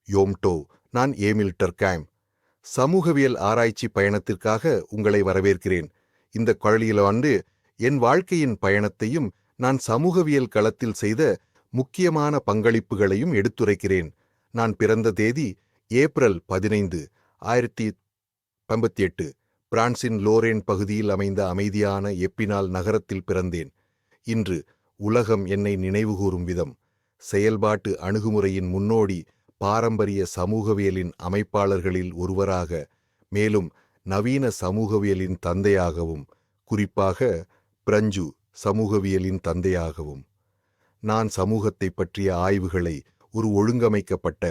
யோம்டோ. நான் ஏமில் டர்கைம். சமூகவியல் ஆராய்ச்சி பயணத்திற்காக உங்களை வரவேற்கிறேன். இந்த கழலியிலாண்டு என் வாழ்க்கையின் பயணத்தையும் நான் சமூகவியல் களத்தில் செய்த முக்கியமான பங்களிப்புகளையும் எடுத்துரைக்கிறேன். நான் பிறந்த தேதி ஏப்ரல் 15, 1958. பிரான்சின் லோரேன் பகுதியில் அமைந்த அமைதியான எப்பினால் நகரத்தில் பிறந்தேன். இன்று உலகம் என்னை நினைவுகூரும் விதம், செயல்பாட்டு அணுகுமுறையின் முன்னோடி, பாரம்பரிய சமூகவியலின் அமைப்பாளர்களில் ஒருவராக, மேலும் நவீன சமூகவியலின் தந்தையாகவும், குறிப்பாக பிரெஞ்சு சமூகவியலின் தந்தையாகவும். நான் சமூகத்தை பற்றிய ஆய்வுகளை ஒரு ஒழுங்கமைக்கப்பட்ட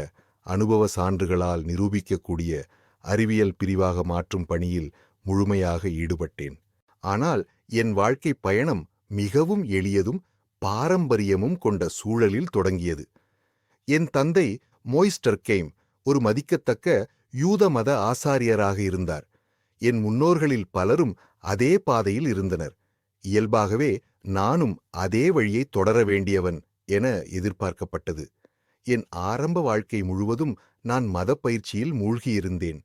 அனுபவ சான்றுகளால் நிரூபிக்கக்கூடிய அறிவியல் பிரிவாக மாற்றும் பணியில் முழுமையாக ஈடுபட்டேன். ஆனால் என் வாழ்க்கை பயணம் மிகவும் எளியதும் பாரம்பரியமும் கொண்ட சூழலில் தொடங்கியது. என் தந்தை மோய்ஸ் டர்கைம் ஒரு மதிக்கத்தக்க யூத மத ஆசாரியராக இருந்தார். என் முன்னோர்களில் பலரும் அதே பாதையில் இருந்தனர். இயல்பாகவே நானும் அதே வழியை தொடர வேண்டியவன் என எதிர்பார்க்கப்பட்டது. என் ஆரம்ப வாழ்க்கை முழுவதும் நான் மத பயிற்சியில் மூழ்கியிருந்தேன்.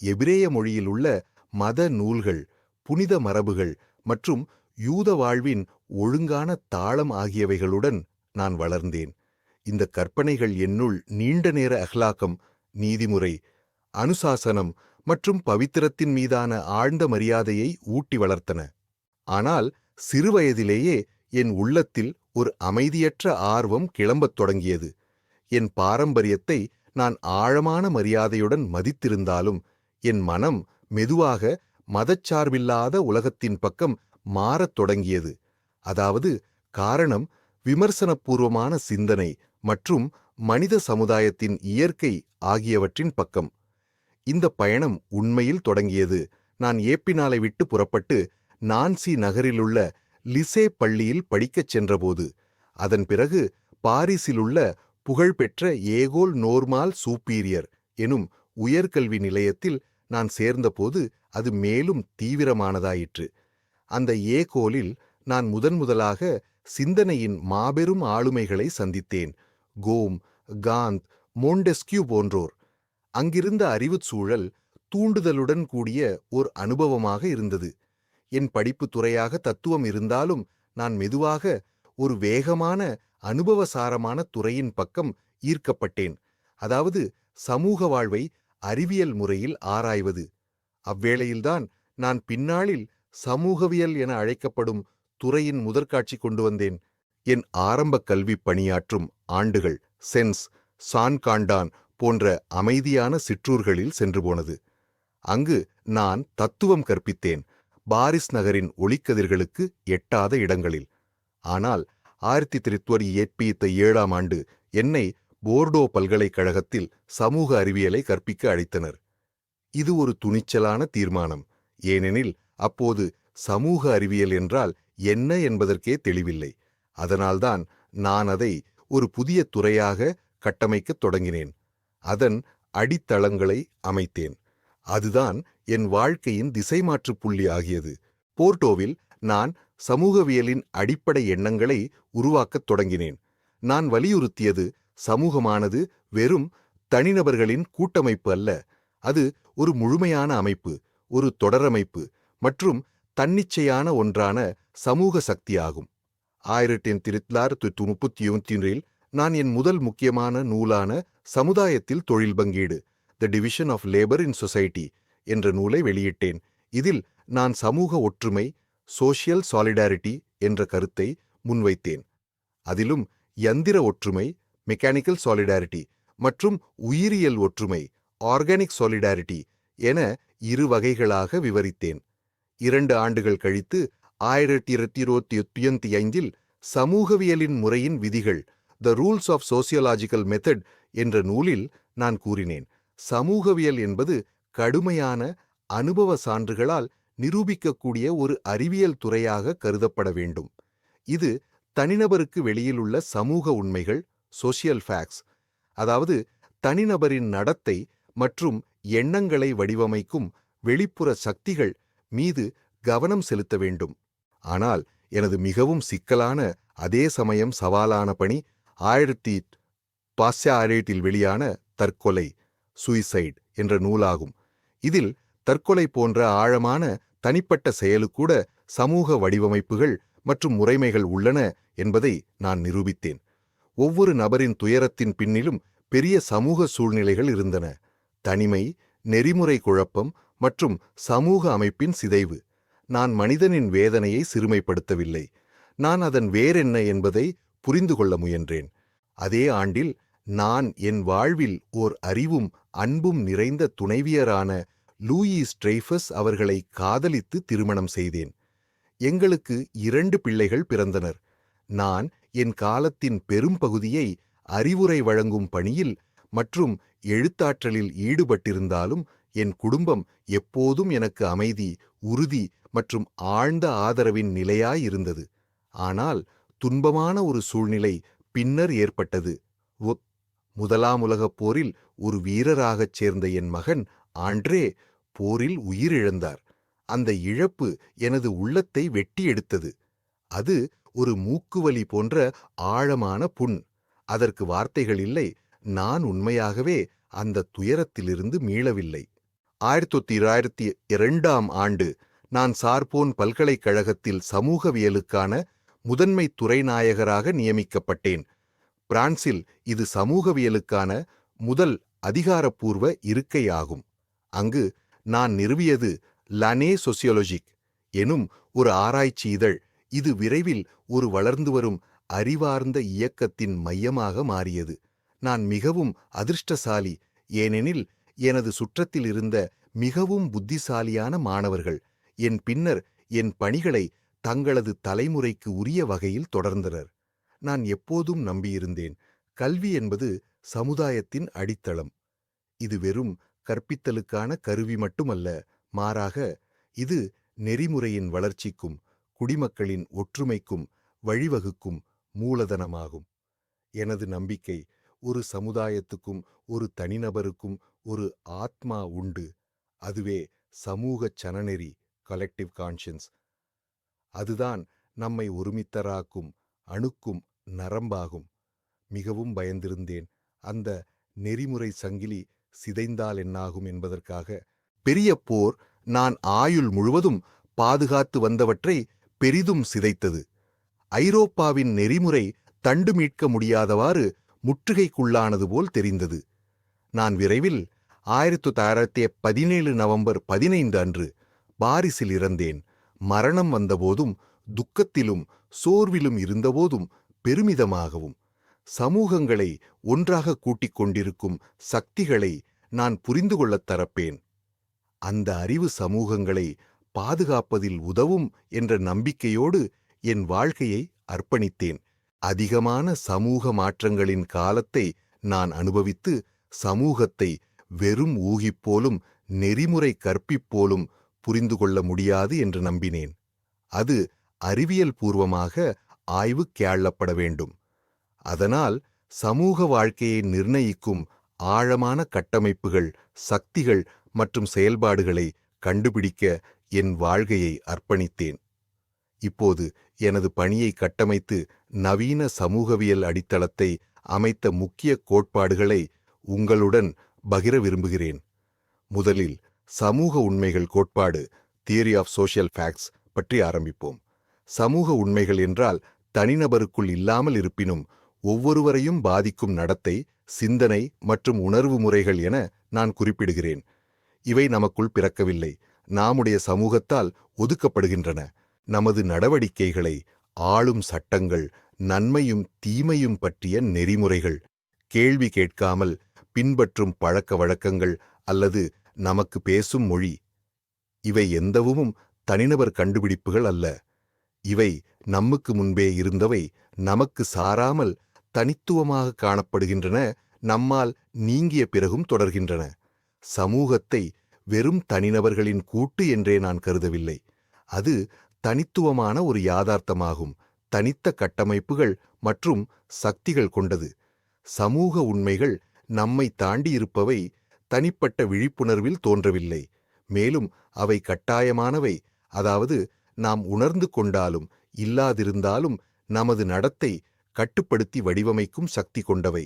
எபிரேய மொழியில் உள்ள மத நூல்கள், புனித மரபுகள் மற்றும் யூத வாழ்வின் ஒழுங்கான தாளம் ஆகியவைகளுடன் நான் வளர்ந்தேன். இந்த கற்பனைகள் என்னுள் நீண்ட நேர அஹ்லாக்கம், நீதிமுறை, அனுசாசனம் மற்றும் பவித்திரத்தின் மீதான ஆழ்ந்த மரியாதையை ஊட்டி வளர்த்தன. ஆனால் சிறுவயதிலேயே என் உள்ளத்தில் ஒரு அமைதியற்ற ஆர்வம் கிளம்பத் தொடங்கியது. என் பாரம்பரியத்தை நான் ஆழமான மரியாதையுடன் மதித்திருந்தாலும் என் மனம் மெதுவாக மதச்சார்பில்லாத உலகத்தின் பக்கம் மாறத் தொடங்கியது. அதாவது காரணம் விமர்சனபூர்வமான சிந்தனை மற்றும் மனித சமுதாயத்தின் இயற்கை ஆகியவற்றின் பக்கம். இந்த பயணம் உண்மையில் தொடங்கியது நான் ஏப்பினாலை விட்டு புறப்பட்டு நான்சி நகரிலுள்ள லிசே பள்ளியில் படிக்கச் சென்றபோது. அதன் பிறகு பாரிஸிலுள்ள புகழ்பெற்ற ஏகோல் நோர்மால் சூப்பீரியர் எனும் உயர்கல்வி நிலையத்தில் நான் சேர்ந்தபோது அது மேலும் தீவிரமானதாயிற்று. அந்த ஏகோலில் நான் முதன்முதலாக சிந்தனையின் மாபெரும் ஆளுமைகளை சந்தித்தேன். கோம், காந்த், மோண்டெஸ்கியூ போன்றோர். அங்கிருந்த அறிவுச் சூழல் தூண்டுதலுடன் கூடிய ஓர் அனுபவமாக இருந்தது. என் படிப்பு துறையாக தத்துவம் இருந்தாலும் நான் மெதுவாக ஒரு வேகமான அனுபவசாரமான துறையின் பக்கம் ஈர்க்கப்பட்டேன். அதாவது சமூக வாழ்வை அறிவியல் முறையில் ஆராய்வது. அவ்வேளையில்தான் நான் பின்னாளில் சமூகவியல் என அழைக்கப்படும் துறையின் முதற்காட்சி கொண்டு வந்தேன். என் ஆரம்ப கல்வி பணியாற்றும் ஆண்டுகள் சென்ஸ், சான் காண்டான் போன்ற அமைதியான சிற்றூர்களில் சென்று போனது. அங்கு நான் தத்துவம் கற்பித்தேன், பாரிஸ் நகரின் ஒளிக்கதிர்களுக்கு எட்டாத இடங்களில். ஆனால் 1987 என்னை போர்டோ பல்கலைக்கழகத்தில் சமூக அறிவியலை கற்பிக்க அழைத்தனர். இது ஒரு துணிச்சலான தீர்மானம். ஏனெனில் அப்போது சமூக அறிவியல் என்றால் என்ன என்பதற்கே தெளிவில்லை. அதனால்தான் நான் அதை ஒரு புதிய துறையாக கட்டமைக்கத் தொடங்கினேன். அதன் அடித்தளங்களை அமைத்தேன். அதுதான் என் வாழ்க்கையின் திசைமாற்று புள்ளி ஆகியது. போர்டோவில் நான் சமூகவியலின் அடிப்படை எண்ணங்களை உருவாக்கத் தொடங்கினேன். நான் வலியுறுத்தியது சமூகமானது வெறும் தனிநபர்களின் கூட்டமைப்பு அல்ல. அது ஒரு முழுமையான அமைப்பு, ஒரு தொடரமைப்பு மற்றும் தன்னிச்சையான ஒன்றான சமூக சக்தியாகும். 1933 நான் என் முதல் முக்கியமான நூலான சமுதாயத்தில் தொழில் பங்கீடு, the division of labour in society என்ற நூலை வெளியிட்டேன். இதில் நான் சமூக ஒற்றுமை, சோஷியல் சாலிடாரிட்டி என்ற கருத்தை முன்வைத்தேன். அதிலும் யந்திர ஒற்றுமை, மெக்கானிக்கல் சாலிடாரிட்டி மற்றும் உயிரியல் ஒற்றுமை, ஆர்கானிக் சாலிடாரிட்டி என இரு வகைகளாக விவரித்தேன். 2 ஆண்டுகள் கழித்து 1925 சமூகவியலின் முறையின் விதிகள், the rules of sociological method என்ற நூலில் நான் கூறினேன், சமூகவியல் என்பது கடுமையான அனுபவ சான்றுகளால் நிரூபிக்கக்கூடிய ஒரு அறிவியல் துறையாக கருதப்பட வேண்டும். இது தனிநபருக்கு வெளியிலுள்ள சமூக உண்மைகள், சோஷியல் ஃபேக்ட்ஸ், அதாவது தனிநபரின் நடத்தை மற்றும் எண்ணங்களை வடிவமைக்கும் வெளிப்புற சக்திகள் மீது கவனம் செலுத்த வேண்டும். ஆனால் எனது மிகவும் சிக்கலான, அதே சமயம் சவாலான பணி 1958 வெளியான தற்கொலை, சூசைட் என்ற நூலாகும். இதில் தற்கொலை போன்ற ஆழமான தனிப்பட்ட செயலுக்கூட சமூக வடிவமைப்புகள் மற்றும் முறைமைகள் உள்ளன என்பதை நான் நிரூபித்தேன். ஒவ்வொரு நபரின் துயரத்தின் பின்னிலும் பெரிய சமூக சூழ்நிலைகள் இருந்தன. தனிமை, நெறிமுறை குழப்பம் மற்றும் சமூக அமைப்பின் சிதைவு. நான் மனிதனின் வேதனையை சிறுமைப்படுத்தவில்லை. நான் அதன் வேரென்ன என்பதை புரிந்து கொள்ள முயன்றேன். அதே ஆண்டில் நான் என் வாழ்வில் ஓர் அறிவும் அன்பும் நிறைந்த துணைவியரான லூயிஸ் ட்ரெய்ஃபஸ் அவர்களை காதலித்து திருமணம் செய்தேன். எங்களுக்கு 2 பிள்ளைகள் பிறந்தனர். நான் என் காலத்தின் பெரும் பகுதியை அறிவுரை வழங்கும் பணியில் மற்றும் எழுத்தாற்றலில் ஈடுபட்டிருந்தாலும் என் குடும்பம் எப்போதும் எனக்கு அமைதி, உறுதி மற்றும் ஆழ்ந்த ஆதரவின் நிலையாயிருந்தது. ஆனால் துன்பமான ஒரு சூழ்நிலை பின்னர் ஏற்பட்டது. முதலாம் உலகப் போரில் ஒரு வீரராகச் சேர்ந்த என் மகன் ஆண்ட்ரே போரில் உயிரிழந்தார். அந்த இழப்பு எனது உள்ளத்தை வெட்டி எடுத்தது. அது ஒரு மூக்குவலி போன்ற ஆழமான புண். அதற்கு வார்த்தைகள் இல்லை. நான் உண்மையாகவே அந்த துயரத்திலிருந்து மீளவில்லை. 1902ஆம் ஆண்டு நான் சார்போன் பல்கலைக்கழகத்தில் சமூகவியலுக்கான முதன்மை துறைநாயகராக நியமிக்கப்பட்டேன். பிரான்சில் இது சமூகவியலுக்கான முதல் அதிகாரப்பூர்வ இருக்கையாகும். அங்கு நான் நிறுவியது லனே சொசியோலொஜிக் எனும் ஒரு ஆராய்ச்சி இதழ். இது விரைவில் ஒரு வளர்ந்து வரும் அறிவார்ந்த இயக்கத்தின் மையமாக மாறியது. நான் மிகவும் அதிர்ஷ்டசாலி, ஏனெனில் எனது சுற்றத்தில் இருந்த மிகவும் புத்திசாலியான மாணவர்கள் என் பின்னர் என் பணிகளை தங்களது தலைமுறைக்கு உரிய வகையில் தொடர்ந்தனர். நான் எப்போதும் நம்பியிருந்தேன், கல்வி என்பது சமுதாயத்தின் அடித்தளம். இது வெறும் கற்பித்தலுக்கான கருவி மட்டுமல்ல, மாறாக இது நெறிமுறையின் வளர்ச்சிக்கும் குடிமக்களின் ஒற்றுமைக்கும் வழிவகுக்கும் மூலதனமாகும். எனது நம்பிக்கை, ஒரு சமுதாயத்துக்கும் ஒரு தனிநபருக்கும் ஒரு ஆத்மா உண்டு. அதுவே சமூகச் சனநெறி, கலெக்டிவ் கான்ஷியன்ஸ். அதுதான் நம்மை ஒருமித்தராக்கும் அணுக்கும் நரம்பாகும். மிகவும் பயந்திருந்தேன். அந்த நெறிமுறை சங்கிலி சிதைந்தால் என்னாகும் என்பதற்காக. பெரிய போர் நான் ஆயுள் முழுவதும் பாதுகாத்து வந்தவற்றை பெரிதும் சிதைத்தது. ஐரோப்பாவின் நெறிமுறை தண்டு மீட்க முடியாதவாறு முற்றுகைக்குள்ளானது போல் தெரிந்தது. நான் விரைவில் 1917 நவம்பர் 15 அன்று பாரிஸில் இறந்தேன். மரணம் வந்தபோதும் துக்கத்திலும் சோர்விலும் இருந்தபோதும் பெருமிதமாகவும். சமூகங்களை ஒன்றாக கூட்டிக் கொண்டிருக்கும் சக்திகளை நான் புரிந்து கொள்ளத் தரப்பேன். அந்த அறிவு சமூகங்களை பாதுகாப்பதில் உதவும் என்ற நம்பிக்கையோடு என் வாழ்க்கையை அர்ப்பணித்தேன். அதிகமான சமூக மாற்றங்களின் காலத்தை நான் அனுபவித்து சமூகத்தை வெறும் ஊகிப்போலும் நெறிமுறை கற்பிப்போலும் புரிந்து கொள்ள முடியாது என்று நம்பினேன். அது அறிவியல் பூர்வமாக ஆய்வுக்கேளப்பட வேண்டும். அதனால் சமூக வாழ்க்கையை நிர்ணயிக்கும் ஆழமான கட்டமைப்புகள், சக்திகள் மற்றும் செயல்பாடுகளை கண்டுபிடிக்க என் வாழ்க்கையை அர்ப்பணித்தேன். இப்போது எனது பணியை கட்டமைத்து நவீன சமூகவியல் அடித்தளத்தை அமைத்த முக்கிய கோட்பாடுகளை உங்களுடன் பகிர விரும்புகிறேன். முதலில் சமூக உண்மைகள் கோட்பாடு, தியரி ஆஃப் சோஷியல் ஃபேக்ட்ஸ் பற்றி ஆரம்பிப்போம். சமூக உண்மைகள் என்றால் தனிநபருக்குள் இல்லாமல் இருப்பினும் ஒவ்வொருவரையும் பாதிக்கும் நடத்தை, சிந்தனை மற்றும் உணர்வு முறைகள் என நான் குறிப்பிடுகிறேன். இவை நமக்குள் பிறக்கவில்லை, நாமுடைய சமூகத்தால் ஒதுக்கப்படுகின்றன. நமது நடவடிக்கைகளை ஆளும் சட்டங்கள், நன்மையும் தீமையும் பற்றிய நெறிமுறைகள், கேள்வி கேட்காமல் பின்பற்றும் பழக்க வழக்கங்கள் அல்லது நமக்கு பேசும் மொழி, இவை எந்தவும் தனிநபர் கண்டுபிடிப்புகள் அல்ல. இவை நமக்கு முன்பே இருந்தவை, நமக்கு சாராமல் தனித்துவமாக காணப்படுகின்றன, நம்மால் நீங்கிய பிறகும் தொடர்கின்றன. சமூகத்தை வெறும் தனிநபர்களின் கூட்டு என்றே நான் கருதவில்லை. அது தனித்துவமான ஒரு யாதார்த்தமாகும், தனித்த கட்டமைப்புகள் மற்றும் சக்திகள் கொண்டது. சமூக உண்மைகள் நம்மை தாண்டியிருப்பவை தனிப்பட்ட விழிப்புணர்வில் தோன்றவில்லை. மேலும் அவை கட்டாயமானவை, அதாவது நாம் உணர்ந்து கொண்டாலும் இல்லாதிருந்தாலும் நமது நடத்தை கட்டுப்படுத்தி வடிவமைக்கும் சக்தி கொண்டவை.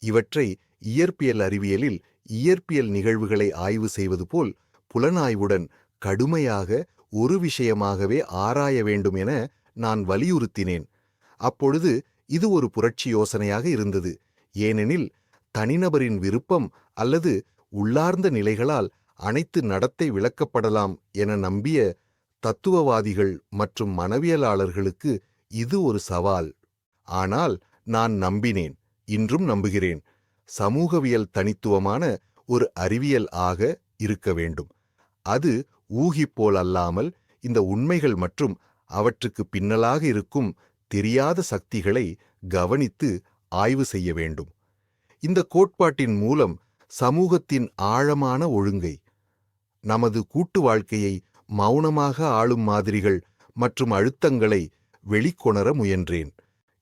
இவற்றை இயற்பியல் அறிவியலில் இயற்பியல் நிகழ்வுகளை ஆய்வு செய்வது போல் புலனாய்வுடன் கடுமையாக ஒரு விஷயமாகவே ஆராய வேண்டும் என நான் வலியுறுத்தினேன். அப்பொழுது இது ஒரு புரட்சி யோசனையாக இருந்தது. ஏனெனில் தனிநபரின் விருப்பம் அல்லது உள்ளார்ந்த நிலைகளால் அனைத்து நடத்தை விளக்கப்படலாம் என நம்பிய தத்துவவாதிகள் மற்றும் மனவியலாளர்களுக்கு இது ஒரு சவால். ஆனால் நான் நம்பினேன், இன்றும் நம்புகிறேன், சமூகவியல் தனித்துவமான ஒரு அறிவியல் ஆக இருக்க வேண்டும். அது ஊகிப்போல் அல்லாமல் இந்த உண்மைகள் மற்றும் அவற்றுக்கு பின்னலாக இருக்கும் தெரியாத சக்திகளை கவனித்து ஆய்வு செய்ய வேண்டும். இந்த கோட்பாட்டின் மூலம் சமூகத்தின் ஆழமான ஒழுங்கை, நமது கூட்டு வாழ்க்கையை மௌனமாக ஆளும் மாதிரிகள் மற்றும் அழுத்தங்களை வெளிக்கொணர முயன்றேன்.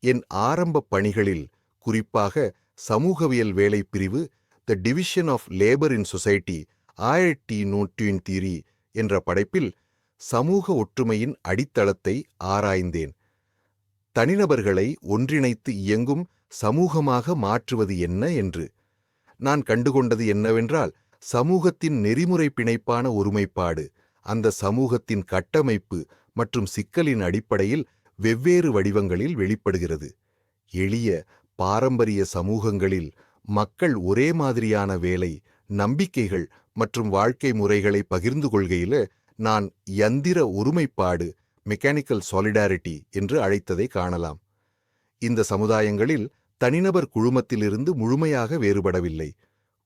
என் ஆரம்ப பணிகளில், குறிப்பாக சமூகவியல் வேலை பிரிவு the division of labour in society 1903 என்ற படைப்பில் சமூக ஒற்றுமையின் அடித்தளத்தை ஆராய்ந்தேன். தனிநபர்களை ஒன்றிணைத்து இயங்கும் சமூகமாக மாற்றுவது என்ன என்று. நான் கண்டுகொண்டது என்னவென்றால், சமூகத்தின் நெறிமுறை பிணைப்பான ஒருமைப்பாடு அந்த சமூகத்தின் கட்டமைப்பு மற்றும் சிக்கலின் அடிப்படையில் வெவ்வேறு வடிவங்களில் வெளிப்படுகிறது. எளிய பாரம்பரிய சமூகங்களில் மக்கள் ஒரே மாதிரியான வேலை, நம்பிக்கைகள் மற்றும் வாழ்க்கை முறைகளை பகிர்ந்து கொள்கையில நான் யந்திர ஒருமைப்பாடு மெக்கானிக்கல் சாலிடாரிட்டி என்று அழைத்ததை காணலாம். இந்த சமுதாயங்களில் தனிநபர் குழுமத்திலிருந்து முழுமையாக வேறுபடவில்லை.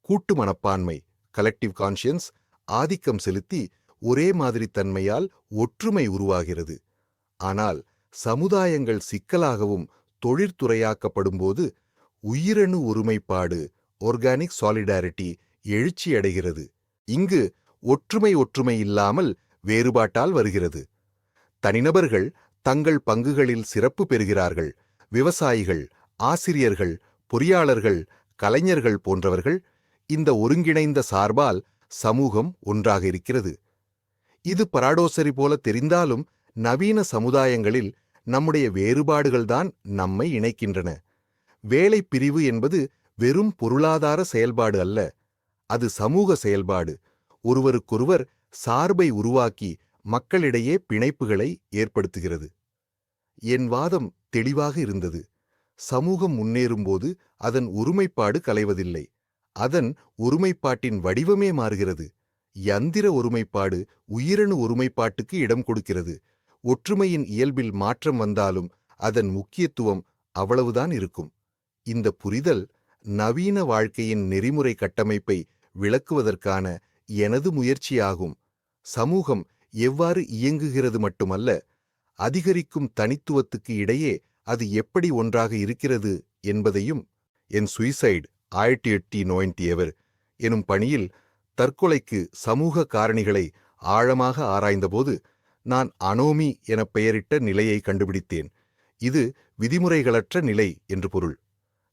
கூட்டு மனப்பான்மை கலெக்டிவ் கான்ஷியன்ஸ் ஆதிக்கம் செலுத்தி ஒரே மாதிரி தன்மையால் ஒற்றுமை உருவாகிறது. ஆனால் சமுதாயங்கள் சிக்கலாகவும் தொழிற்துறையாக்கப்படும்போது உயிரணு ஒருமைப்பாடு ஆர்கானிக் சாலிடாரிட்டி எழுச்சியடைகிறது. இங்கு ஒற்றுமை இல்லாமல் வேறுபாட்டால் வருகிறது. தனிநபர்கள் தங்கள் பங்குகளில் சிறப்பு பெறுகிறார்கள். விவசாயிகள், ஆசிரியர்கள், பொறியாளர்கள், கலைஞர்கள் போன்றவர்கள் இந்த ஒருங்கிணைந்த சார்பால் சமூகம் ஒன்றாக இருக்கிறது. இது பராடோசரி போல தெரிந்தாலும் நவீன சமுதாயங்களில் நம்முடைய வேறுபாடுகள்தான் நம்மை இணைக்கின்றன. வேலை பிரிவு என்பது வெறும் பொருளாதார செயல்பாடு அல்ல, அது சமூக செயல்பாடு. ஒருவருக்கொருவர் சார்பை உருவாக்கி மக்களிடையே பிணைப்புகளை ஏற்படுத்துகிறது. என் வாதம் தெளிவாக இருந்தது. சமூகம் முன்னேறும்போது அதன் ஒருமைப்பாடு கலைவதில்லை, அதன் ஒருமைப்பாட்டின் வடிவமே மாறுகிறது. யந்திர ஒருமைப்பாடு உயிரணு ஒருமைப்பாட்டுக்கு இடம் கொடுக்கிறது. ஒற்றுமையின் இயல்பில் மாற்றம் வந்தாலும் அதன் முக்கியத்துவம் அவ்வளவுதான் இருக்கும். இந்த புரிதல் நவீன வாழ்க்கையின் நெறிமுறை கட்டமைப்பை விளக்குவதற்கான எனது முயற்சியாகும். சமூகம் எவ்வாறு இயங்குகிறது மட்டுமல்ல, அதிகரிக்கும் தனித்துவத்துக்கு இடையே அது எப்படி ஒன்றாக இருக்கிறது என்பதையும். என் சுயசைட் 1890 எனும் பணியில் தற்கொலைக்கு சமூக காரணிகளை ஆழமாக ஆராய்ந்தபோது நான் அனோமி என பெயரிட்ட நிலையை கண்டுபிடித்தேன். இது விதிமுறைகளற்ற நிலை என்று பொருள்.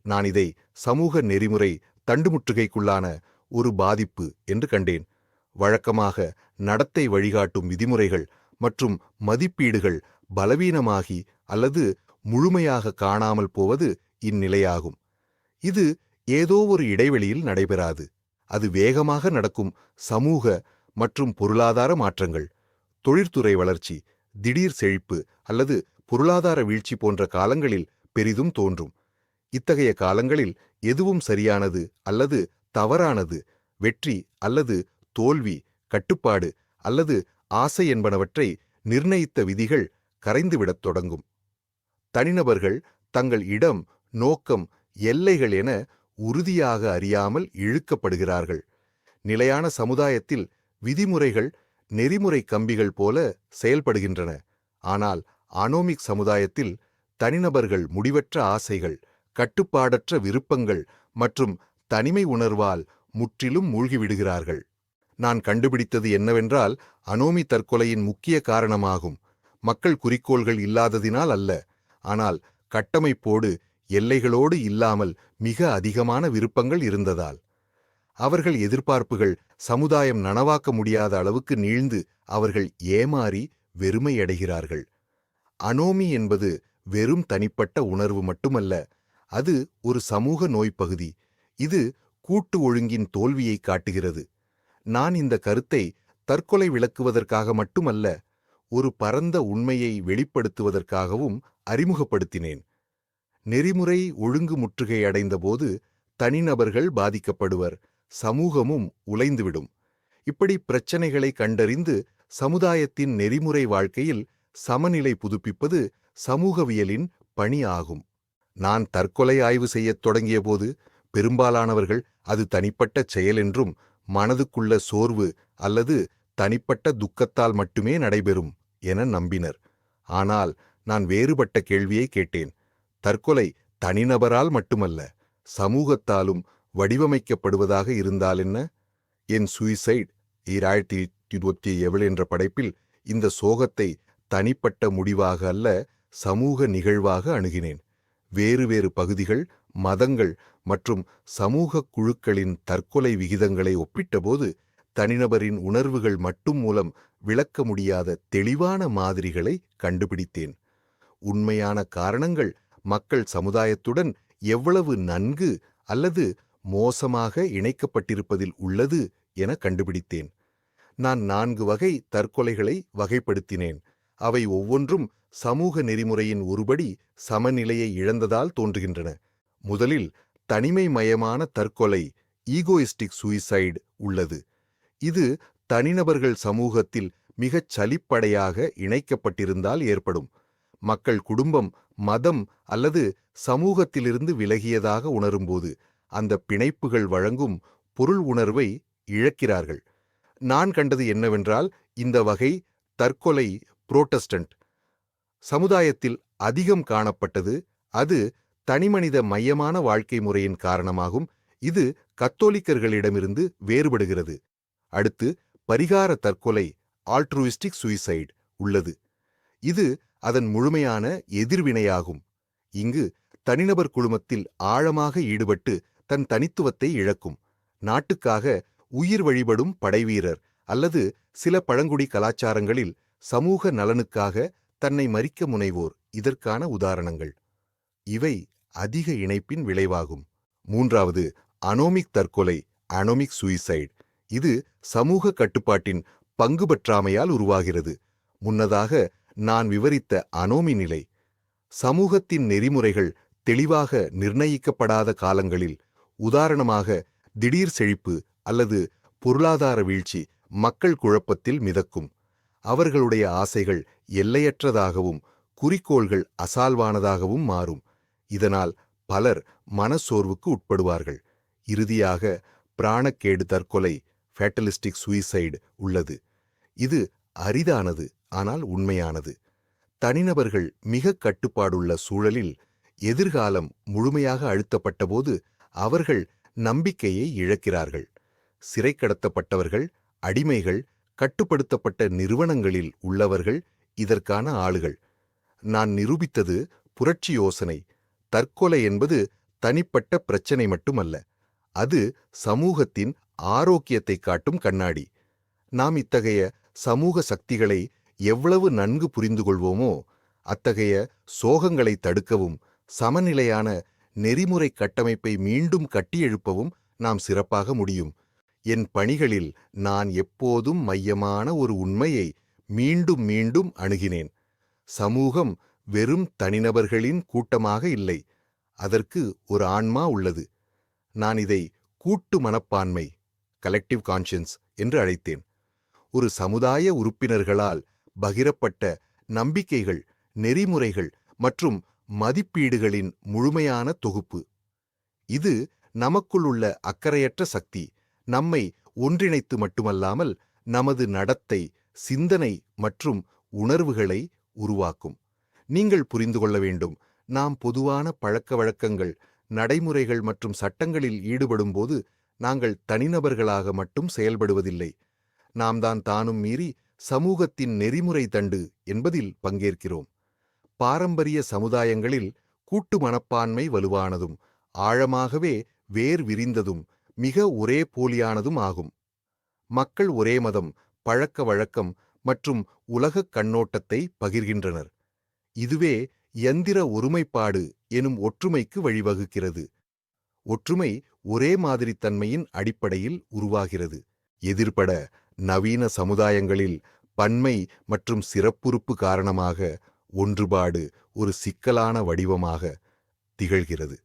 நான் இதை சமூக நெறிமுறை தண்டுமுற்றுகைக்குள்ளான ஒரு பாதிப்பு என்று கண்டேன். வழக்கமாக நடத்தை வழிகாட்டும் விதிமுறைகள் மற்றும் மதிப்பீடுகள் பலவீனமாகி அல்லது முழுமையாக காணாமல் போவது இந்நிலையாகும். இது ஏதோ ஒரு இடைவெளியில் நடைபெறாது. அது வேகமாக நடக்கும் சமூக மற்றும் பொருளாதார மாற்றங்கள், தொழிற்துறை வளர்ச்சி, திடீர் செழிப்பு அல்லது பொருளாதார வீழ்ச்சி போன்ற காலங்களில் பெரிதும் தோன்றும். இத்தகைய காலங்களில் எதுவும் சரியானது அல்லது தவறானது, வெற்றி அல்லது தோல்வி, கட்டுப்பாடு அல்லது ஆசை என்பனவற்றை நிர்ணயித்த விதிகள் கரைந்துவிடத் தொடங்கும். தனிநபர்கள் தங்கள் இடம், நோக்கம், எல்லைகள் என உறுதியாக அறியாமல் இழுக்கப்படுகிறார்கள். நிலையான சமுதாயத்தில் விதிமுறைகள் நெறிமுறை கம்பிகள் போல செயல்படுகின்றன. ஆனால் அனோமிக் சமுதாயத்தில் தனிநபர்கள் முடிவற்ற ஆசைகள், கட்டுப்பாடற்ற விருப்பங்கள் மற்றும் தனிமை உணர்வால் முற்றிலும் மூழ்கிவிடுகிறார்கள். நான் கண்டுபிடித்தது என்னவென்றால், அனோமி தற்கொலையின் முக்கிய காரணமாகும். மக்கள் குறிக்கோள்கள் இல்லாததினால் அல்ல, ஆனால் கட்டமைப்போடு எல்லைகளோடு இல்லாமல் மிக அதிகமான விருப்பங்கள் இருந்ததால். அவர்கள் எதிர்பார்ப்புகள் சமுதாயம் நனவாக்க முடியாத அளவுக்கு நீழ்ந்து அவர்கள் ஏமாறி வெறுமையடைகிறார்கள். அனோமி என்பது வெறும் தனிப்பட்ட உணர்வு மட்டுமல்ல, அது ஒரு சமூக நோய்ப்பகுதி. இது கூட்டு ஒழுங்கின் தோல்வியை காட்டுகிறது. நான் இந்த கருத்தை தற்கொலை விளக்குவதற்காக மட்டுமல்ல, ஒரு பரந்த உண்மையை வெளிப்படுத்துவதற்காகவும் அறிமுகப்படுத்தினேன். நெறிமுறை ஒழுங்கு முற்றுகை அடைந்தபோது தனிநபர்கள் பாதிக்கப்படுவர், சமூகமும் உலைந்துவிடும். இப்படி பிரச்சனைகளை கண்டறிந்து சமுதாயத்தின் நெறிமுறை வாழ்க்கையில் சமநிலை புதுப்பிப்பது சமூகவியலின் பணி ஆகும். நான் தற்கொலை ஆய்வு செய்யத் தொடங்கியபோது பெரும்பாலானவர்கள் அது தனிப்பட்ட செயல் என்றும், மனதுக்குள்ள சோர்வு அல்லது தனிப்பட்ட துக்கத்தால் மட்டுமே நடைபெறும் என நம்பினர். ஆனால் நான் வேறுபட்ட கேள்வியை கேட்டேன். தற்கொலை தனிநபரால் மட்டுமல்ல, சமூகத்தாலும் வடிவமைக்கப்படுவதாக இருந்தால் என்ன? என் சூசைட் 2027 என்ற படைப்பில் இந்த சோகத்தை தனிப்பட்ட முடிவாக அல்ல, சமூக நிகழ்வாக அணுகினேன். வேறு வேறு பகுதிகள், மதங்கள் மற்றும் சமூக குழுக்களின் தற்கொலை விகிதங்களை ஒப்பிட்டபோது தனிநபரின் உணர்வுகள் மட்டும் மூலம் விளக்க முடியாத தெளிவான மாதிரிகளை கண்டுபிடித்தேன். உண்மையான காரணங்கள் மக்கள் சமுதாயத்துடன் எவ்வளவு நன்கு அல்லது மோசமாக இணைக்கப்பட்டிருப்பதில் உள்ளது என கண்டுபிடித்தேன். நான் 4 வகை தற்கொலைகளை வகைப்படுத்தினேன். அவை ஒவ்வொன்றும் சமூக நெறிமுறையின் ஒருபடி சமநிலையை இழந்ததால் தோன்றுகின்றன. முதலில் தனிமைமயமான தற்கொலை, ஈகோயிஸ்டிக் சூசைடு உள்ளது. இது தனிநபர்கள் சமூகத்தில் மிகச் சலிப்படையாக இணைக்கப்பட்டிருந்தால் ஏற்படும். மக்கள் குடும்பம், மதம் அல்லது சமூகத்திலிருந்து விலகியதாக உணரும்போது அந்த பிணைப்புகள் வழங்கும் பொருள் உணர்வை இழக்கிறார்கள். நான் கண்டது என்னவென்றால், இந்த வகை தற்கொலை புரோட்டஸ்டன்ட் சமுதாயத்தில் அதிகம் காணப்பட்டது. அது தனிமனித மையமான வாழ்க்கை முறையின் காரணமாகும். இது கத்தோலிக்கர்களிடமிருந்து வேறுபடுகிறது. அடுத்து பரிகார தற்கொலை, ஆல்ட்ருயிஸ்டிக் சூசைடு உள்ளது. இது அதன் முழுமையான எதிர்வினையாகும். இங்கு தனிநபர் குழுமத்தில் ஆழமாக ஈடுபட்டு தன் தனித்துவத்தை இழக்கும். நாட்டுக்காக உயிர் வழிபடும் படைவீரர் அல்லது சில பழங்குடி கலாச்சாரங்களில் சமூக நலனுக்காக தன்னை மரிக்க முனைவோர் இதற்கான உதாரணங்கள். இவை அதிக இணைப்பின் விளைவாகும். மூன்றாவது அனோமிக் தற்கொலை, அனோமிக் சூசைடு. இது சமூக கட்டுப்பாட்டின் பங்குபற்றாமையால் உருவாகிறது. முன்னதாக நான் விவரித்த அனோமி நிலை, சமூகத்தின் நெறிமுறைகள் தெளிவாக நிர்ணயிக்கப்படாத காலங்களில், உதாரணமாக திடீர் செழிப்பு அல்லது பொருளாதார வீழ்ச்சி, மக்கள் குழப்பத்தில் மிதக்கும். அவர்களுடைய ஆசைகள் எல்லையற்றதாகவும் குறிக்கோள்கள் அசால்வானதாகவும் மாறும். இதனால் பலர் மனச்சோர்வுக்கு உட்படுவார்கள். இறுதியாக பிராணக்கேடு தற்கொலை, ஃபேட்டலிஸ்டிக் சூசைடு உள்ளது. இது அரிதானது, ஆனால் உண்மையானது. தனிநபர்கள் மிக கட்டுப்பாடுள்ள சூழலில் எதிர்காலம் முழுமையாக அழுத்தப்பட்டபோது அவர்கள் நம்பிக்கையை இழக்கிறார்கள். சிறை கடத்தப்பட்டவர்கள், அடிமைகள், கட்டுப்படுத்தப்பட்ட நிறுவனங்களில் உள்ளவர்கள் இதற்கான ஆளுகள். நான் நிரூபித்தது புரட்சி யோசனை. தற்கொலை என்பது தனிப்பட்ட பிரச்சனை மட்டுமல்ல, அது சமூகத்தின் ஆரோக்கியத்தை காட்டும் கண்ணாடி. நாம் இத்தகைய சமூக சக்திகளை எவ்வளவு நன்கு புரிந்து கொள்வோமோ, அத்தகைய சோகங்களை தடுக்கவும் சமநிலையான நெறிமுறை கட்டமைப்பை மீண்டும் கட்டியெழுப்பவும் நாம் சிறப்பாக முடியும். என் பணிகளில் நான் எப்போதும் மையமான ஒரு உண்மையை மீண்டும் மீண்டும் அணுகினேன். சமூகம் வெறும் தனிநபர்களின் கூட்டமாக இல்லை, அதற்கு ஒரு ஆன்மா உள்ளது. நான் இதை கூட்டு மனப்பான்மை, கலெக்டிவ் கான்ஷியன்ஸ் என்று அழைத்தேன். ஒரு சமுதாய உறுப்பினர்களால் பகிரப்பட்ட நம்பிக்கைகள், நெறிமுறைகள் மற்றும் மதிப்பீடுகளின் முழுமையான தொகுப்பு. இது நமக்குள் உள்ள அக்கறையற்ற சக்தி நம்மை ஒன்றிணைத்து மட்டுமல்லாமல் நமது நடத்தை, சிந்தனை மற்றும் உணர்வுகளை உருவாக்கும். நீங்கள் புரிந்து கொள்ள வேண்டும், நாம் பொதுவான பழக்க வழக்கங்கள், நடைமுறைகள் மற்றும் சட்டங்களில் ஈடுபடும்போது நாங்கள் தனிநபர்களாக மட்டும் செயல்படுவதில்லை. நாம் தானும் மீறி சமூகத்தின் நெறிமுறை தண்டு என்பதில் பங்கேற்கிறோம். பாரம்பரிய சமுதாயங்களில் கூட்டு மனப்பான்மை வலுவானதும் ஆழமாகவே வேர் விரிந்ததும் மிக ஒரே போலியானதும் ஆகும். மக்கள் ஒரே மதம், பழக்க வழக்கம் மற்றும் உலகக் கண்ணோட்டத்தை பகிர்கின்றனர். இதுவே யந்திர ஒருமைப்பாடு எனும் ஒற்றுமைக்கு வழிவகுக்கிறது. ஒற்றுமை ஒரே மாதிரித்தன்மையின் அடிப்படையில் உருவாகிறது. எதிர்பட நவீன சமுதாயங்களில் பன்மை மற்றும் சிறப்புறுப்பு காரணமாக ஒன்றுபாடு ஒரு சிக்கலான வடிவமாக திகழ்கிறது.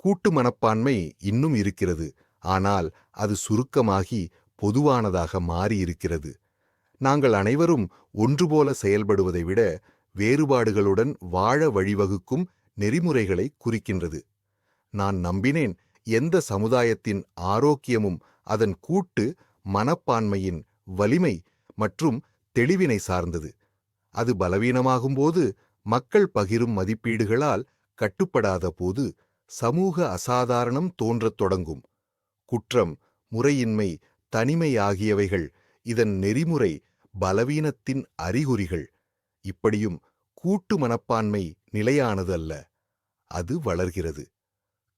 கூட்டு மனப்பான்மை இன்னும் இருக்கிறது, ஆனால் அது சுருக்கமாகி பொதுவானதாக மாறியிருக்கிறது. நாங்கள் அனைவரும் ஒன்றுபோல செயல்படுவதை விட வேறுபாடுகளுடன் வாழ வழிவகுக்கும் நெறிமுறைகளை குறிக்கின்றது. நான் நம்பினேன், எந்த சமுதாயத்தின் ஆரோக்கியமும் அதன் கூட்டு மனப்பான்மையின் வலிமை மற்றும் தெளிவினை சார்ந்தது. அது பலவீனமாகும்போது, மக்கள் பகிரும் மதிப்பீடுகளால் கட்டுப்படாத போது சமூக அசாதாரணம் தோன்றத் தொடங்கும். குற்றம், முறையின்மை, தனிமை ஆகியவைகள் இதன் நெறிமுறை பலவீனத்தின் அறிகுறிகள். இப்படியும் கூட்டு மனப்பான்மை நிலையானது அல்ல, அது வளர்கிறது.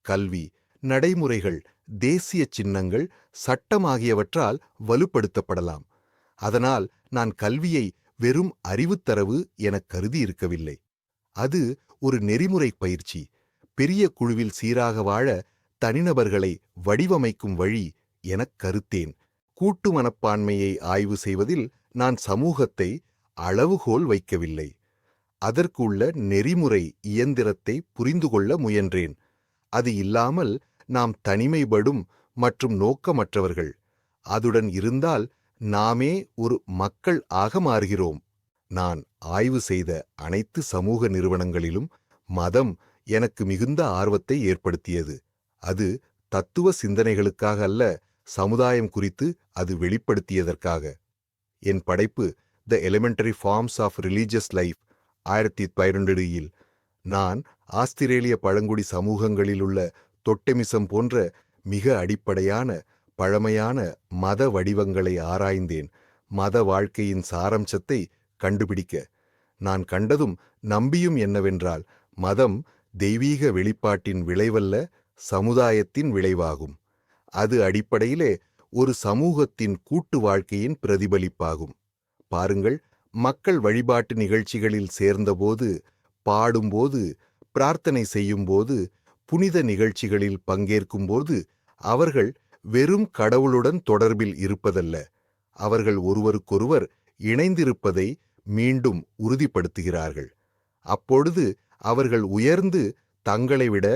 கல்வி, நடைமுறைகள், தேசிய சின்னங்கள், சட்டம் ஆகியவற்றால் வலுப்படுத்தப்படலாம். அதனால் நான் கல்வியை வெறும் அறிவுத்தரவு எனக் கருதியிருக்கவில்லை. அது ஒரு நெறிமுறை பயிற்சி, பெரிய குழுவில் சீராக வாழ தனிநபர்களை வடிவமைக்கும் வழி எனக் கருத்தேன். கூட்டு மனப்பான்மையை ஆய்வு செய்வதில் நான் சமூகத்தை அளவுகோல் வைக்கவில்லை. அதற்கு உள்ள நெறிமுறை இயந்திரத்தை புரிந்து கொள்ள முயன்றேன். அது இல்லாமல் நாம் தனிமைப்படும் மற்றும் நோக்கமற்றவர்கள். அதுடன் இருந்தால் நாமே ஒரு மக்கள் ஆக மாறுகிறோம். நான் ஆய்வு செய்த அனைத்து சமூக நிறுவனங்களிலும் மதம் எனக்கு மிகுந்த ஆர்வத்தை ஏற்படுத்தியது. அது தத்துவ சிந்தனைகளுக்காக அல்ல, சமுதாயம் குறித்து அது வெளிப்படுத்தியதற்காக. என் படைப்பு the elementary forms of religious life 1912 நான் ஆஸ்திரேலிய பழங்குடி சமூகங்களிலுள்ள தொட்டெமிசம் போன்ற மிக அடிப்படையான பழமையான மத வடிவங்களை ஆராய்ந்தேன். மத வாழ்க்கையின் சாரம்சத்தை கண்டுபிடிக்க நான் கண்டதும் நம்பியும் என்னவென்றால், மதம் தெய்வீக வெளிப்பாட்டின் விளைவல்ல, சமுதாயத்தின் விளைவாகும். அது அடிப்படையிலே ஒரு சமூகத்தின் கூட்டு வாழ்க்கையின் பிரதிபலிப்பாகும். பாருங்கள், மக்கள் வழிபாட்டு நிகழ்ச்சிகளில் சேர்ந்தபோது, பாடும்போது, பிரார்த்தனை செய்யும்போது, புனித நிகழ்ச்சிகளில் பங்கேற்கும்போது அவர்கள் வெறும் கடவுளுடன் தொடர்பில் இருப்பதல்ல, அவர்கள் ஒருவருக்கொருவர் இணைந்திருப்பதை மீண்டும் உறுதிப்படுத்துகிறார்கள். அப்பொழுது அவர்கள் உயர்ந்து தங்களை விட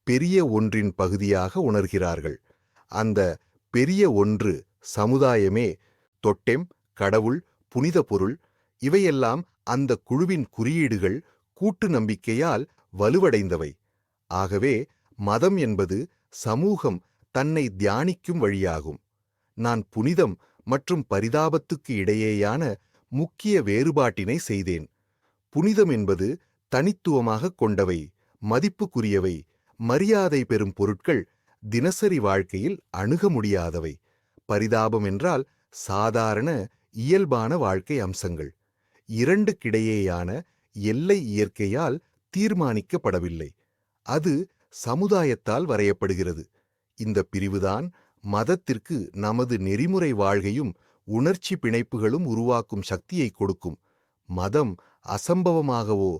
பெரிய ஒன்றின் பகுதியாக உணர்கிறார்கள். அந்த பெரிய ஒன்று சமுதாயமே. தொட்டெம், கடவுள், புனித பொருள் இவையெல்லாம் அந்த குழுவின் குறியீடுகள், கூட்டு நம்பிக்கையால் வலுவடைந்தவை. ஆகவே மதம் என்பது சமூகம் தன்னை தியானிக்கும் வழியாகும். நான் புனிதம் மற்றும் பரிதாபத்துக்கு இடையேயான முக்கிய வேறுபாட்டினை செய்தேன். புனிதம் என்பது தனித்துவமாக கொண்டவை, மதிப்புக்குரியவை, மரியாதை பெறும் பொருட்கள், தினசரி வாழ்க்கையில் அணுக முடியாதவை. பரிதாபம் என்றால் சாதாரண இயல்பான வாழ்க்கை அம்சங்கள். இரண்டுக்கிடையேயான எல்லை இயற்கையால் தீர்மானிக்கப்படவில்லை, அது சமுதாயத்தால் வரையப்படுகிறது. இந்த பிரிவுதான் மதத்திற்கு நமது நெறிமுறை வாழ்கையும் உணர்ச்சி பிணைப்புகளும் உருவாக்கும் சக்தியை கொடுக்கும். மதம் அசம்பவமாகவோ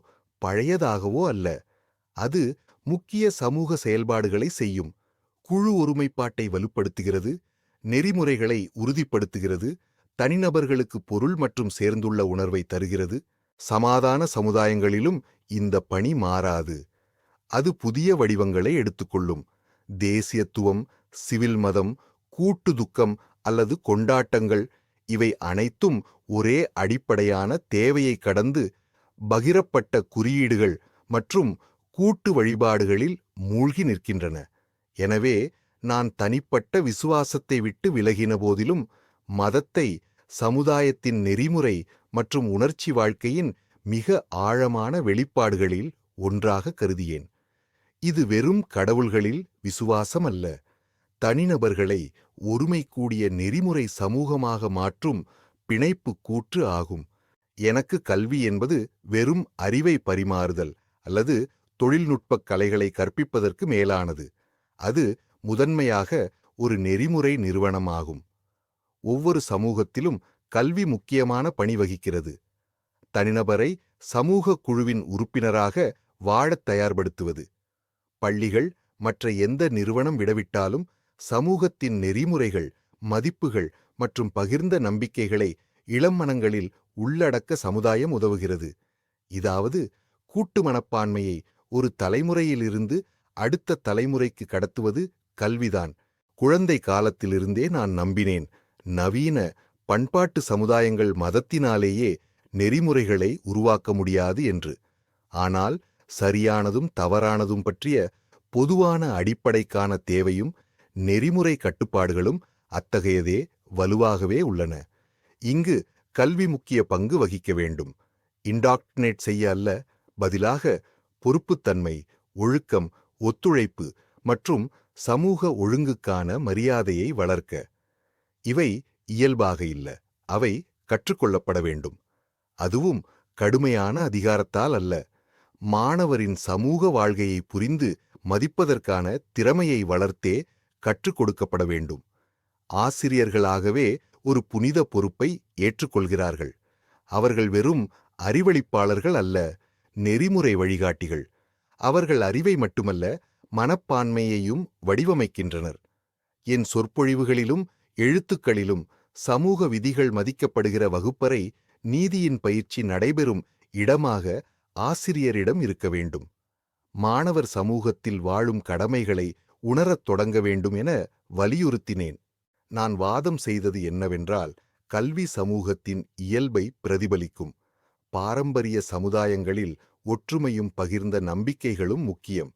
பழையதாகவோ அல்ல, அது முக்கிய சமூக செயல்பாடுகளை செய்யும். குழு ஒருமைப்பாட்டை வலுப்படுத்துகிறது, நெறிமுறைகளை உறுதிப்படுத்துகிறது, தனிநபர்களுக்கு பொருள் மற்றும் சேர்ந்துள்ள உணர்வை தருகிறது. சமாதான சமுதாயங்களிலும் இந்த பணி மாறாது, அது புதிய வடிவங்களை எடுத்துக்கொள்ளும். தேசியத்துவம், சிவில் மதம், கூட்டு துக்கம் அல்லது கொண்டாட்டங்கள் இவை அனைத்தும் ஒரே அடிப்படையான தேவையை கடந்து பகிரப்பட்ட குறியீடுகள் மற்றும் கூட்டு வழிபாடுகளில் மூழ்கி நிற்கின்றன. எனவே நான் தனிப்பட்ட விசுவாசத்தை விட்டு விலகின போதிலும் மதத்தை சமுதாயத்தின் நெறிமுறை மற்றும் உணர்ச்சி வாழ்க்கையின் மிக ஆழமான வெளிப்பாடுகளில் ஒன்றாக கருதியேன். இது வெறும் கடவுள்களில் விசுவாசம் அல்ல, தனிநபர்களை ஒருமை கூடிய நெறிமுறை சமூகமாக மாற்றும் பிணைப்பு கூற்று ஆகும். எனக்கு கல்வி என்பது வெறும் அறிவை பரிமாறுதல் அல்லது தொழில்நுட்பக் கலைகளை கற்பிப்பதற்கு மேலானது. அது முதன்மையாக ஒரு நெறிமுறை நிறுவனமாகும். ஒவ்வொரு சமூகத்திலும் கல்வி முக்கியமான பணி வகிக்கிறது. தனிநபரை சமூக குழுவின் உறுப்பினராக வாழத் தயார்படுத்துவது. பள்ளிகள் மற்ற எந்த நிறுவனம் விடவிட்டாலும் சமூகத்தின் நெறிமுறைகள், மதிப்புகள் மற்றும் பகிர்ந்த நம்பிக்கைகளை இளம் மனங்களில் உள்ளடக்க சமுதாயம் உதவுகிறது. இதாவது கூட்டு மனப்பான்மையை ஒரு தலைமுறையிலிருந்து அடுத்த தலைமுறைக்கு கடத்துவது கல்விதான். குழந்தை காலத்திலிருந்தே நான் நம்பினேன், நவீன பண்பாட்டு சமுதாயங்கள் மதத்தினாலேயே நெறிமுறைகளை உருவாக்க முடியாது என்று. ஆனால் சரியானதும் தவறானதும் பற்றிய பொதுவான அடிப்படைக்கான தேவையும் நெறிமுறை கட்டுப்பாடுகளும் அத்தகையதே வலுவாகவே உள்ளன. இங்கு கல்வி முக்கிய பங்கு வகிக்க வேண்டும். இண்டாக்டினேட் செய்ய அல்ல, பதிலாக பொறுப்புத்தன்மை, ஒழுக்கம், ஒத்துழைப்பு மற்றும் சமூக ஒழுங்குக்கான மரியாதையை வளர்க்க. இவை இயல்பாக இல்ல, அவை கற்றுக்கொள்ளப்பட வேண்டும். அதுவும் கடுமையான அதிகாரத்தால் அல்ல. மாணவரின் சமூக வாழ்க்கையை புரிந்து மதிப்பதற்கான திறமையை வளர்த்தே கற்றுக் கொடுக்கப்பட வேண்டும். ஆசிரியர்களாகவே ஒரு புனித பொறுப்பை ஏற்றுக்கொள்கிறார்கள். அவர்கள் வெறும் அறிவளிப்பாளர்கள் அல்ல, நெறிமுறை வழிகாட்டிகள். அவர்கள் அறிவை மட்டுமல்ல, மனப்பான்மையையும் வடிவமைக்கின்றனர். என் சொற்பொழிவுகளிலும் எழுத்துக்களிலும் சமூக விதிகள் மதிக்கப்படுகிற வகுப்பறை நீதியின் பயிற்சி நடைபெறும் இடமாக ஆசிரியரிடம் இருக்க வேண்டும். மாணவர் சமூகத்தில் வாழும் கடமைகளை உணரத் தொடங்க வேண்டும் என வலியுறுத்தினேன். நான் வாதம் செய்தது என்னவென்றால், கல்வி சமூகத்தின் இயல்பை பிரதிபலிக்கும். பாரம்பரிய சமுதாயங்களில் ஒற்றுமையும் பகிர்ந்த நம்பிக்கைகளும் முக்கியம்.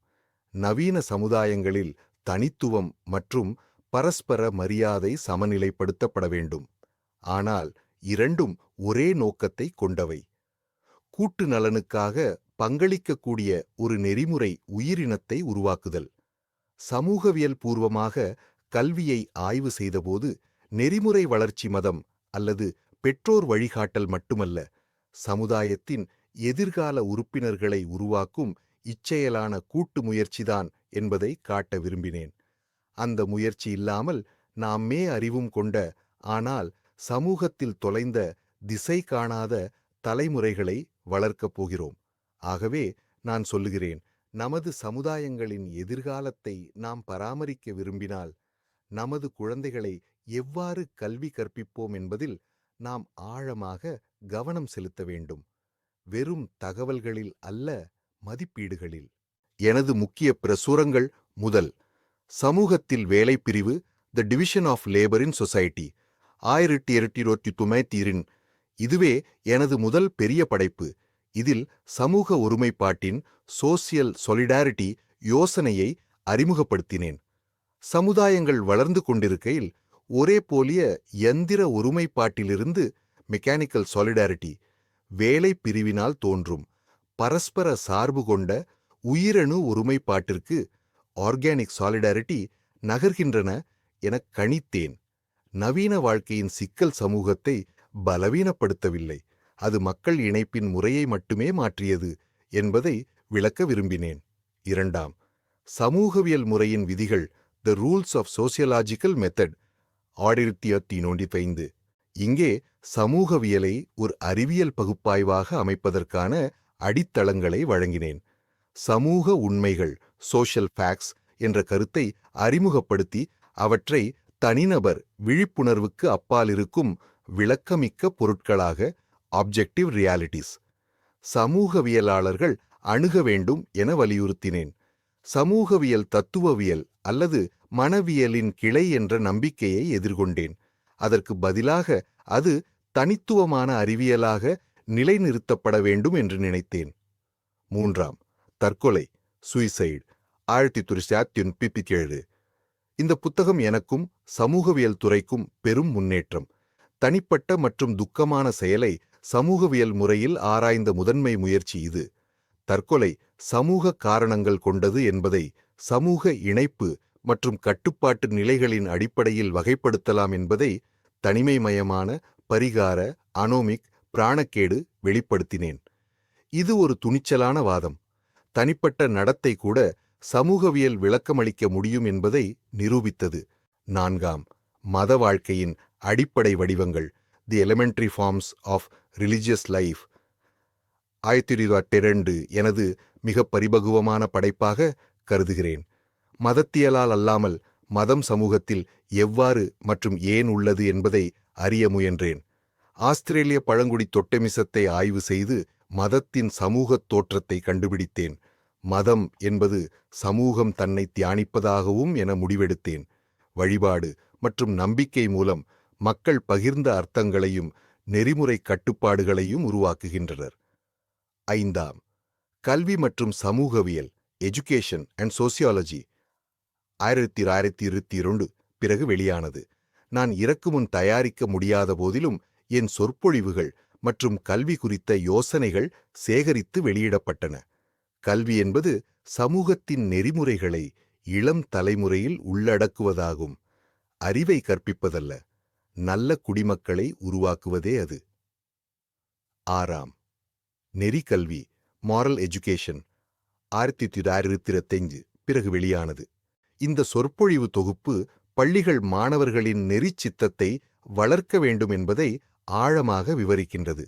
நவீன சமுதாயங்களில் தனித்துவம் மற்றும் பரஸ்பர மரியாதை சமநிலைப்படுத்தப்பட வேண்டும். ஆனால் இரண்டும் ஒரே நோக்கத்தை கொண்டவை. கூட்டு நலனுக்காக பங்களிக்கக்கூடிய ஒரு நெறிமுறை உயிரினத்தை உருவாக்குதல். சமூகவியல் பூர்வமாக கல்வியை ஆய்வு செய்தபோது நெறிமுறை வளர்ச்சி மதம் அல்லது பெற்றோர் வழிகாட்டல் மட்டுமல்ல, சமுதாயத்தின் எதிர்கால உறுப்பினர்களை உருவாக்கும் இச்செயலான கூட்டு முயற்சிதான் என்பதை காட்ட விரும்பினேன். அந்த முயற்சி இல்லாமல் நாமே அறிவும் கொண்ட, ஆனால் சமூகத்தில் தொலைந்த, திசை காணாத தலைமுறைகளை வளர்க்கப் போகிறோம். ஆகவே நான் சொல்லுகிறேன், நமது சமுதாயங்களின் எதிர்காலத்தை நாம் பராமரிக்க விரும்பினால், நமது குழந்தைகளை எவ்வாறு கல்வி கற்பிப்போம் என்பதில் நாம் ஆழமாக கவனம் செலுத்த வேண்டும். வெறும் தகவல்களில் அல்ல, மதிப்பீடுகளில். எனது முக்கிய பிரசுரங்கள். முதல், சமூகத்தில் வேலைப்பிரிவு, the division of labour in society, 1893. இதுவே எனது முதல் பெரிய படைப்பு. இதில் சமூக ஒருமைப்பாட்டின் சோசியல் சொலிடாரிட்டி யோசனையை அறிமுகப்படுத்தினேன். சமுதாயங்கள் வளர்ந்து கொண்டிருக்கையில் ஒரே போலிய யந்திர ஒருமைப்பாட்டிலிருந்து மெக்கானிக்கல் சொலிடாரிட்டி, வேலை பிரிவினால் தோன்றும் பரஸ்பர சார்பு கொண்ட உயிரணு ஒருமைப்பாட்டிற்கு ஆர்கானிக் சாலிடாரிட்டி நகர்கின்றன எனக் கணித்தேன். நவீன வாழ்க்கையின் சிக்கல் சமூகத்தை பலவீனப்படுத்தவில்லை, அது மக்கள் இணைப்பின் முறையை மட்டுமே மாற்றியது என்பதை விளக்க விரும்பினேன். இரண்டாம், சமூகவியல் முறையின் விதிகள், the rules of sociological method, 1895. இங்கே சமூகவியலை ஒரு அறிவியல் பகுப்பாய்வாக அமைப்பதற்கான அடித்தளங்களை வழங்கினேன். சமூக உண்மைகள், சோஷியல் ஃபேக்ட்ஸ் என்ற கருத்தை அறிமுகப்படுத்தி அவற்றை தனிநபர் விழிப்புணர்வுக்கு அப்பால் இருக்கும் விளக்கமிக்க பொருட்களாக, ஆப்ஜெக்டிவ் ரியாலிட்டிஸ், சமூகவியலாளர்கள் அணுக வேண்டும் என வலியுறுத்தினேன். சமூகவியல் தத்துவவியல் அல்லது மனவியலின் கிளை என்ற நம்பிக்கையை எதிர்கொண்டேன். அதற்கு பதிலாக அது தனித்துவமான அறிவியலாக நிலைநிறுத்தப்பட வேண்டும் என்று நினைத்தேன். மூன்றாம், தற்கொலை, சுயிசைடு, 1997. இந்த புத்தகம் எனக்கும் சமூகவியல் துறைக்கும் பெரும் முன்னேற்றம். தனிப்பட்ட மற்றும் துக்கமான செயலை சமூகவியல் முறையில் ஆராய்ந்த முதன்மை முயற்சி இது. தற்கொலை சமூக காரணங்கள் கொண்டது என்பதை சமூக இணைப்பு மற்றும் கட்டுப்பாட்டு நிலைகளின் அடிப்படையில் வகைப்படுத்தலாம் என்பதை தனிமைமயமான பரிகார, அனோமிக், பிராணக்கேடு வெளிப்படுத்தினேன். இது ஒரு துணிச்சலான வாதம். தனிப்பட்ட நடத்தை கூட சமூகவியல் விளக்கமளிக்க முடியும் என்பதை நிரூபித்தது. நான்காம், மத வாழ்க்கையின் அடிப்படை வடிவங்கள், the elementary forms of religious life, 1902 எனது மிக பரிபகுவமான படைப்பாக கருதுகிறேன். மதத்தியலால் அல்லாமல் மதம் சமூகத்தில் எவ்வாறு மற்றும் ஏன் உள்ளது என்பதை அறிய முயன்றேன். ஆஸ்திரேலிய பழங்குடி தொட்டெமிசத்தை ஆய்வு செய்து மதத்தின் சமூகத் தோற்றத்தை கண்டுபிடித்தேன். மதம் என்பது சமூகம் தன்னை தியானிப்பதாகவும் என முடிவெடுத்தேன். வழிபாடு மற்றும் நம்பிக்கை மூலம் மக்கள் பகிர்ந்த அர்த்தங்களையும் நெறிமுறை கட்டுப்பாடுகளையும் உருவாக்குகின்றனர். 5. கல்வி மற்றும் சமூகவியல், எஜுகேஷன் அண்ட் சோசியாலஜி 1922 பிறகு வெளியானது. நான் இறக்குமுன் தயாரிக்க முடியாத போதிலும் என் சொற்பொழிவுகள் மற்றும் கல்வி குறித்த யோசனைகள் சேகரித்து வெளியிடப்பட்டன. கல்வி என்பது சமூகத்தின் நெறிமுறைகளை இளம் தலைமுறையில் உள்ளடக்குவதாகும். அறிவை கற்பிப்பதல்ல, நல்ல குடிமக்களை உருவாக்குவதே அது. 6. நெறிக்கல்வி, மாரல் எஜுகேஷன் 1925 பிறகு வெளியானது. இந்த சொற்பொழிவு தொகுப்பு பள்ளிகள் மாணவர்களின் நெறிச்சித்தத்தை வளர்க்க வேண்டும் என்பதை ஆழமாக விவரிக்கின்றது.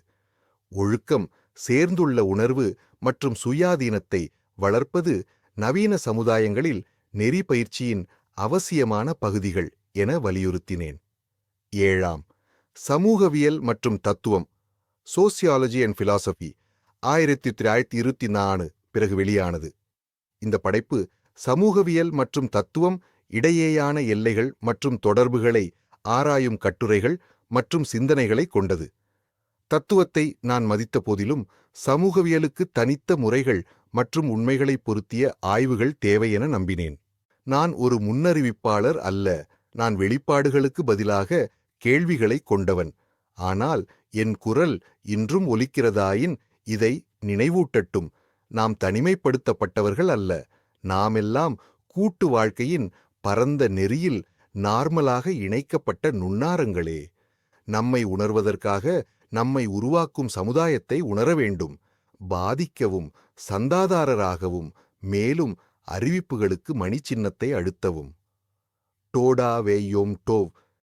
ஒழுக்கம், சேர்ந்துள்ள உணர்வு மற்றும் சுயாதீனத்தை வளர்ப்பது நவீன சமுதாயங்களில் நெறி பயிற்சியின் அவசியமான பகுதிகள் என வலியுறுத்தினேன். 7. சமூகவியல் மற்றும் தத்துவம், சோசியாலஜி அண்ட் பிலாசபி 1924 பிறகு வெளியானது. இந்த படைப்பு சமூகவியல் மற்றும் தத்துவம் இடையேயான எல்லைகள் மற்றும் தொடர்புகளை ஆராயும் கட்டுரைகள் மற்றும் சிந்தனைகளை கொண்டது. தத்துவத்தை நான் மதித்த போதிலும் சமூகவியலுக்கு தனித்த முறைகள் மற்றும் உண்மைகளை பொருத்திய ஆய்வுகள் தேவை என நம்பினேன். நான் ஒரு முன்னறிவிப்பாளர் அல்ல, நான் வெளிப்பாடுகளுக்கு பதிலாக கேள்விகளை கொண்டவன். ஆனால் என் குரல் இன்றும் ஒலிக்கிறதாயின் இதை நினைவூட்டட்டும். நாம் தனிமைப்படுத்தப்பட்டவர்கள் அல்ல, நாமெல்லாம் கூட்டு வாழ்க்கையின் பரந்த நெறியில் நார்மலாக இணைக்கப்பட்ட நுண்ணாரங்களே. நம்மை உணர்வதற்காக நம்மை உருவாக்கும் சமுதாயத்தை உணர வேண்டும். பாதிக்கவும் சந்தாதாரராகவும் மேலும் அறிவிப்புகளுக்கு மணிச்சின்னத்தை அழுத்தவும். டோடா வேயோம் டோவ்